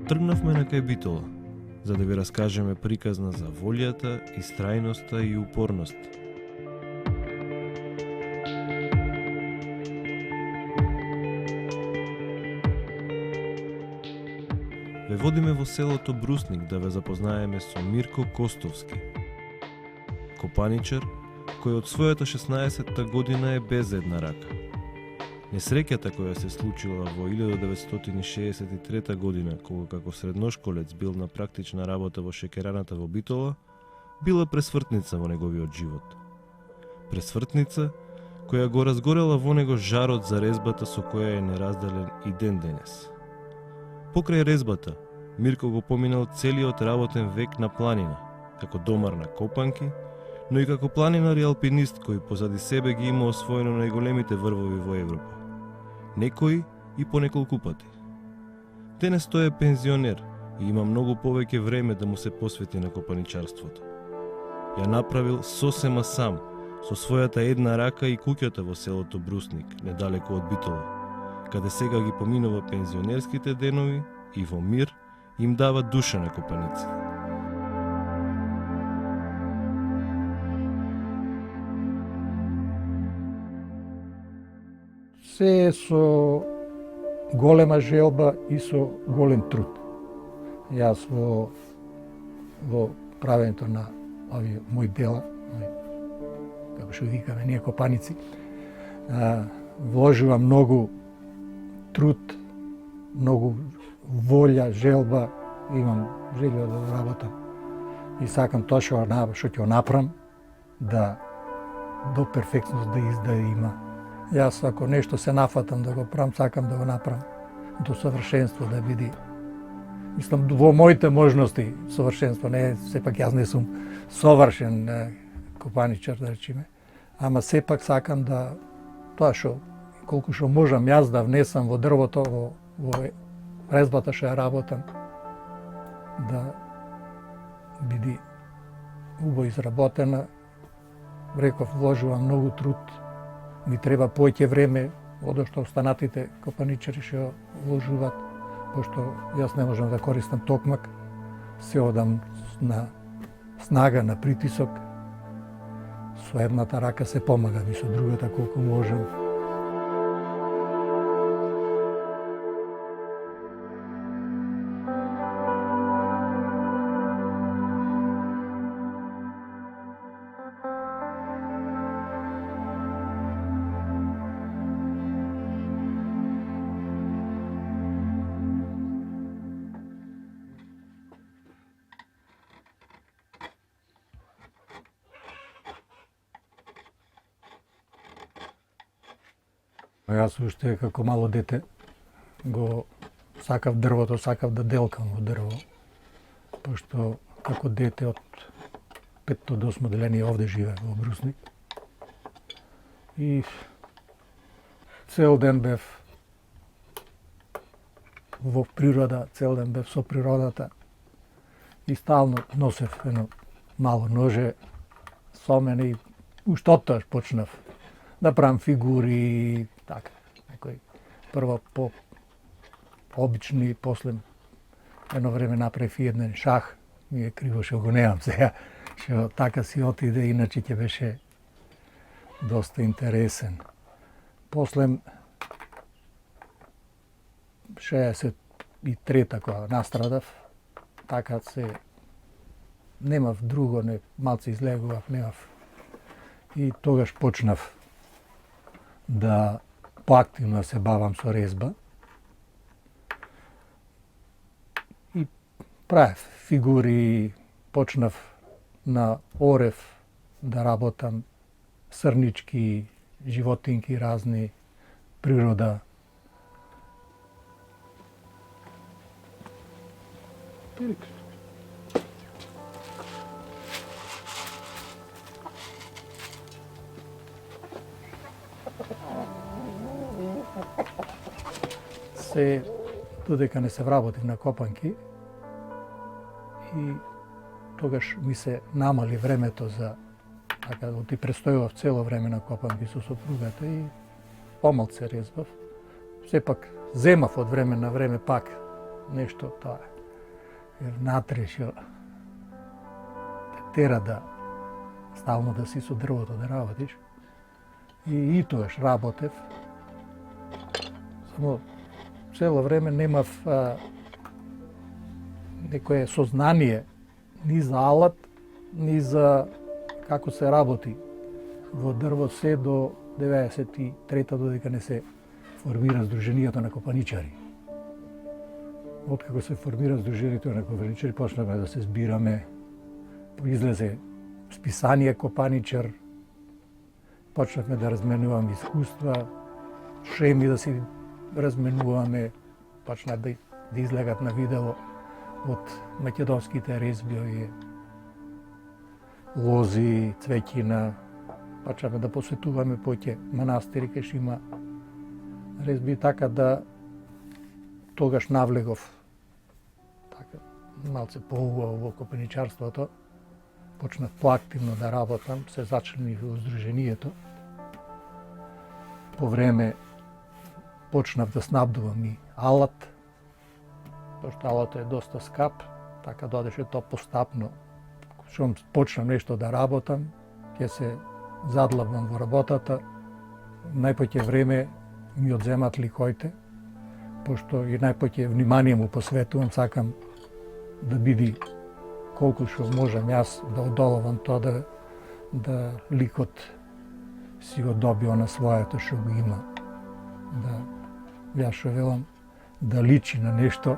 Тргнавме на кај Битола, за да ви раскажеме приказна за волјата, истрајноста и упорност. Ве водиме во селото Брусник да ве запознаеме со Мирко Костовски, копаничар кој од својата 16-та година е без една рака. Несреќата која се случила во 1963 година, кога како средношколец бил на практична работа во шеќераната во Битола, била пресвртница во неговиот живот. Пресвртница која го разгорела во него жарот за резбата со која е неразделен и ден денес. Покрај резбата, Мирко го поминал целиот работен век на планина, како домар на копанки, но и како планинар и алпинист кој позади себе ги има освоено најголемите врвови во Европа. Некои и по неколку пати. Денес тој е пензионер и има многу повеќе време да му се посвети на копаничарството. Ја направил сосема сам, со својата една рака и куќата во селото Брусник, недалеку од Битола, каде сега ги поминува пензионерските денови и во мир им дава душа на копаниците. Се е со голема желба и со голем труд. Јас во правењето на овие мои дела, како што викаме ние копаници, вложувам многу труд, многу волја, желба, имам желја да работам и сакам тоа што ќе направам да до перфектност да има. Јас ако нешто се нафатам да го правам, сакам да го направам до совршенство да биде. Мислам во моите можности совршенство, не сепак јас не сум совршен копаничар да речеме, ама сепак сакам да тоа што колку што можам јас да внесам во дрвото, во резбата што ја работам, да биде убаво изработена. Реков, вложувам многу труд, ми треба повеќе време од што останатите копаничари што вложуваат, пошто јас не можам да користам токмак, се одам на снага, на притисок. Со едната рака се помагам и со другата колку можам. Јас уште како мало дете го сакав дрвото, сакав да делкам во дрво, пошто како дете од 5 до 8 деление овде живеев во Брусник. И цел ден бев во природа, цел ден бев со природата и стално носев едно мало ноже со мене и уште оттоаш почнав да правам фигури, така, некои прво по обични, после едно време направив и еден шах, ми е криво што го немам сега, што така си отиде, иначе ќе беше доста интересен. После 63-та кога настрадав, така се немав друго, не малце излегував, немав. И тогаш почнав да поактивно се бавам со резба. И правев фигури, почнав на орев да работам срнички, животинки разни, природа. Се додека не се вработив на копанки и тогаш ми се намали времето за така да ти престојував цело време на копанки со сопругата и помалце резбав. Сепак земав од време на време пак нешто тоа. Jer natрешо те тера да стално да си со дрвото да работиш. И тоаш работев. Само цело време немав некое сознание ни за алат, ни за како се работи во дрво се до 93-та додека не се формира Сдруженијето на копаничари. Откако се формира Сдруженијето на копаничари, почнавме да се збираме, излезе списание Копаничар, почнавме да разменуваме искуства, шеми да си разменуваме, почна да излегат на видео од македонските резби, лози, цвеќина, почнавме да посетуваме поќе манастири кај што има резби, така да тогаш навлегов така малце поубаво во копаничарството. Почнав поактивно да работам, се зачленив во Сдруженијето. По време почнав да снабдувам и алат, пошто алатот е доста скап, така додеше то постапно. Шом почнам нешто да работам, ќе се задлабам во работата, најпоќе време ми одземат ликоите, пошто и најпоќе внимание му посветувам, сакам да биде колку што можам јас да одоловам тоа да ликот си го добие на своето што го има. Да, јас што велам, да личи на нешто.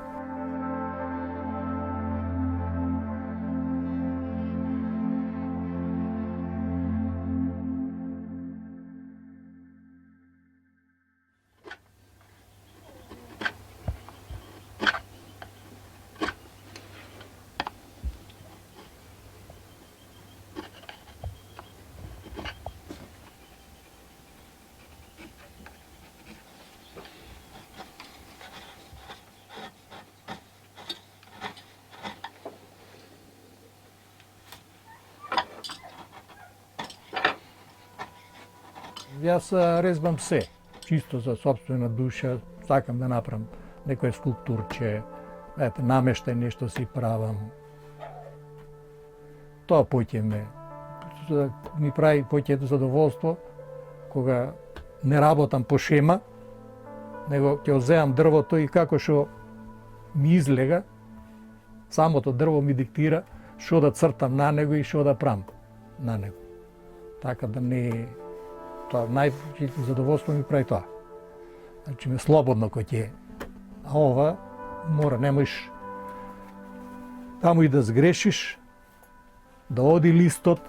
Јас резбам се, чисто за сопствена душа, сакам да направам некое скулптурче, намештај нешто си правам. Тоа поќе ми прави поќе задоволство кога не работам по шема, него ќе одземам дрвото и како што ми излега, самото дрво ми диктира што да цртам на него и што да правам на него. Така да не тоа најголемо задоволство ми прави тоа. Значи ме слободно кој ќе. А ова мора, немош таму и да сгрешиш, да оди листот,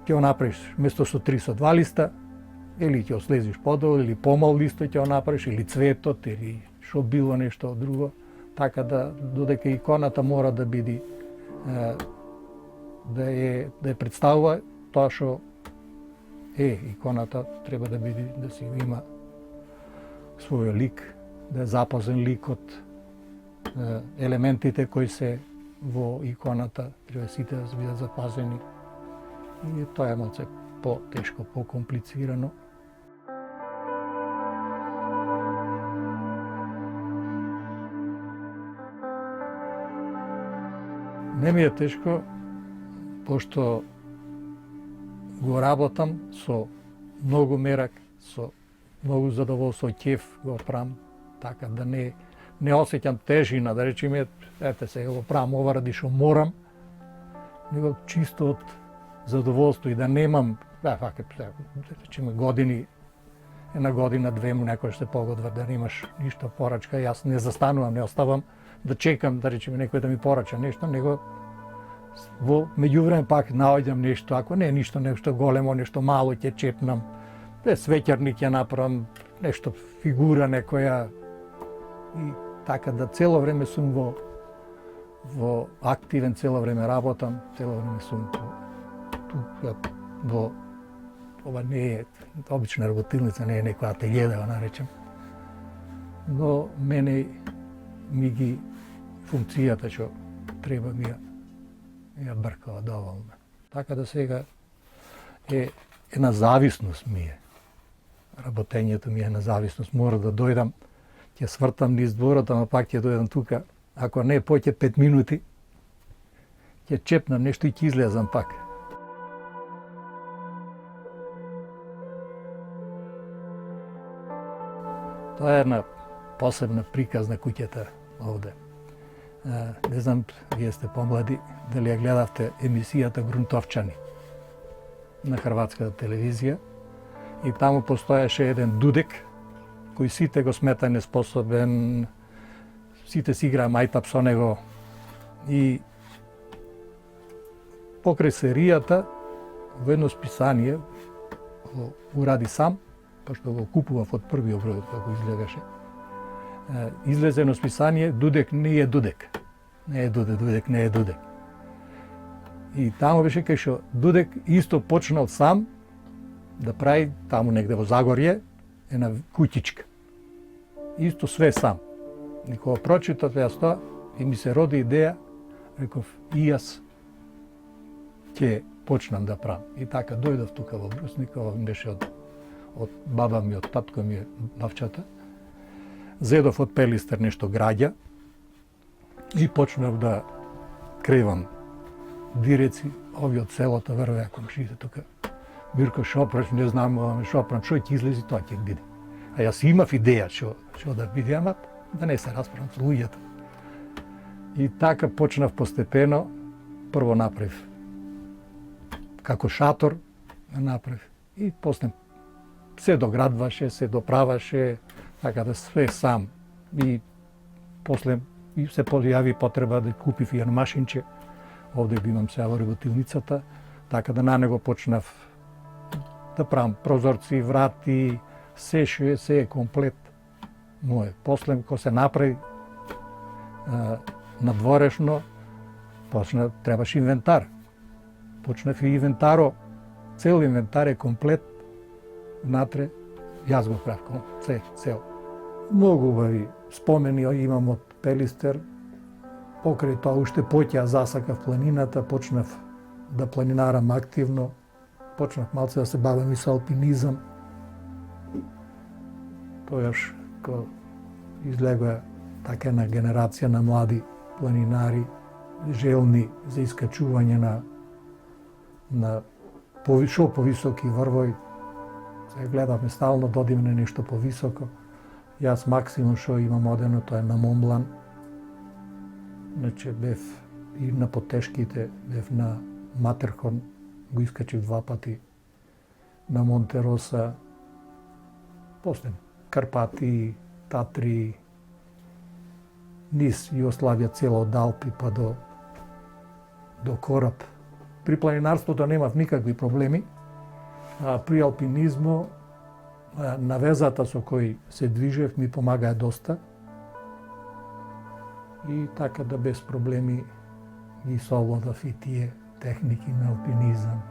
ќе го направиш место со 3 со 2 листа, или ќе ослезиш подолу, или помал листот ќе го направиш, или цветот, или што било нешто друго. Така да, додека иконата мора да биде, да ја представува тоа што иконата треба да биде, да си има свој лик, да е запазен ликот, елементите кои се во иконата треба сите да бидат запазени. И тоа е малце по-тешко, по-комплицирано. Не ми е тешко, пошто го работам со многу мерак, со многу задоволство, ќеф го правам, така да не осеќам тежина, да речеме, ете сега го правам ова ради што морам, него чисто од задоволство и да немам, речеме години, една година, две му некој се погодва да немаш ништо порачка, јас не застанувам, не оставам да чекам, да речеме, некој да ми порача нешто, него во меѓувреме пак наоѓам нешто, ако не е нешто големо, нешто мало ќе чепнам, свеќарник ќе направам, нешто фигура некоја, и така да цело време сум во активен, цело време работам, цело време сум во ова не е обична работилница, не е некоја ателје да го наречем, но мене ми ги функцијата што треба ми ја бркава доволно. Така да сега е една зависност ми е. Работењето ми е на зависност. Мора да дојдам, ќе свртам низ дворот, ама пак ќе дојдам тука ако не поќе 5 минути, ќе чепнам нешто и ќе излезам пак. Тоа е една посебна приказна куќата овде. Не знам, вие сте помлади, дали ја гледавте емисијата Грунтовчани на хрватската телевизија, и таму постоеше еден дудек кој сите го смета неспособен, сите си играа мајтап со него, и покрај серијата во едно списание го уради сам, пошто го купував од првиот број како изгледаше. Излезе едно списание Дудек не е Дудек. Не е Дудек, Дудек не е Дудек. И таму беше кај што Дудек исто почнал сам да прави таму негде во Загорје една куќичка. Исто све сам. И кога прочитав јас тоа и ми се роди идеја, реков и јас ќе почнам да правам. И така дојдов тука во Брусник, ова беше од баба ми, од татко ми бавчата. Зедов од Пелистер нешто граѓа и почнав да кревам диреци, ови од селото врвеа комшиите тука. Мирко шопраш, не знам, шопрам, што ќе излези, тоа ќе биде. А јас имав идеја што да биде, ама да не се расправам со луѓето. И така почнав постепено, прво направив како шатор, направив, и после се доградваше, се доправаше, така да све сам. И после се појави потреба да купив и едно машинче, овде го имам сега во работилницата, така да на него почнав да правам прозорци, врати, се е комплет моје. После кога се направи надворешно, требаше инвентар. Почнав и инвентаро, цел инвентар е комплет, внатре, јас го правам, цел. Многу убави спомени имам од Пелистер. Покрај тоа уште поќе засакав планината, почнав да планинарам активно, почнав малце да се бавам и со алпинизам. Тојаш кога излегоа така една генерација на млади планинари, желни за искачување на шо повисоки врвој. Се гледавме стално да одиме на нешто повисоко. Јас максимум што имам одено тоа е на Монблан. Значи бев и на потешките, бев на Матерхорн, го искачив 2 пати, на Монтероса, после Карпати, Татри, низ Југославија цело од Алпи па до Кораб. При планинарството немав никакви проблеми, а при алпинизмо навезата со кој се движев ми помагаа доста. И така да без проблеми ги совладав и тие техники на алпинизам.